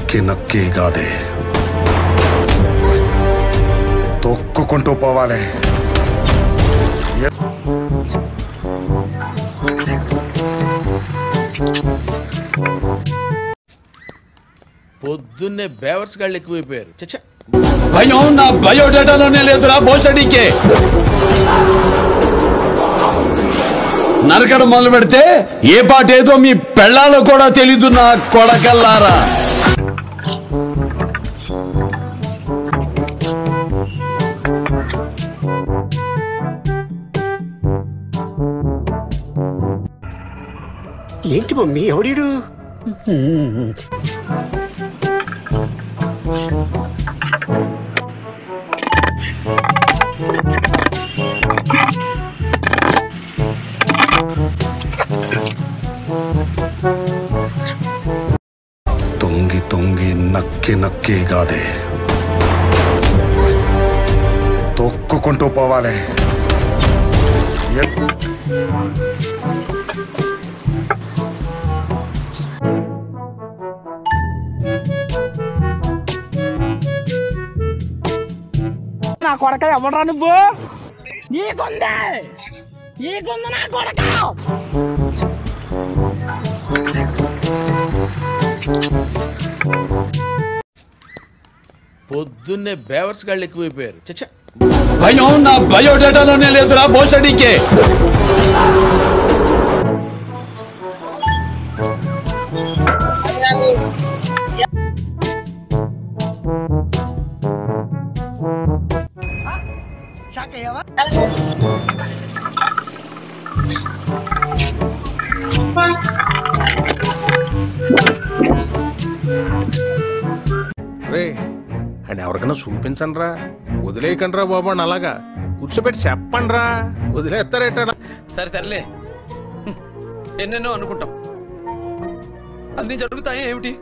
నక్కి నక్కి కాదే తొక్కుకుంటూ పోవాలి. పొద్దున్నే బేవర్స్ గాళ్ళు ఎక్కువైపోయారు. చచ్చా భయం నా బయోడేటాలోనే లేదురా బోసడికే. నరకడం మొదలు పెడితే ఏ పాట ఏదో మీ పెళ్ళాలో కూడా తెలీదు నా కొడకల్లారా. ఏంటి మమ్మీ ఎవడీడు? తొంగి తొంగి నక్కి నక్కి కాదే తొక్కుకుంటూ పోవాలి. నా కొడక ఎవడరా నువ్వు? నీకుంది నా కొడక. పొద్దున్నే బేవర్స్ గాళ్ళు ఎక్కువైపోయారు. చచ్చా భయం నా బయోడేటాలోనే లేదురా బోసడికే. అని ఎవరికైనా చూపించండి రా, వదిలేయకండి రా బాబు అని అలాగా కూర్చోబెట్టి చెప్పండి రా, వదిలేస్తారేట. సరే తరలే, ఎన్నెన్నో అనుకుంటాం, అన్ని జరుగుతాయి ఏమిటి?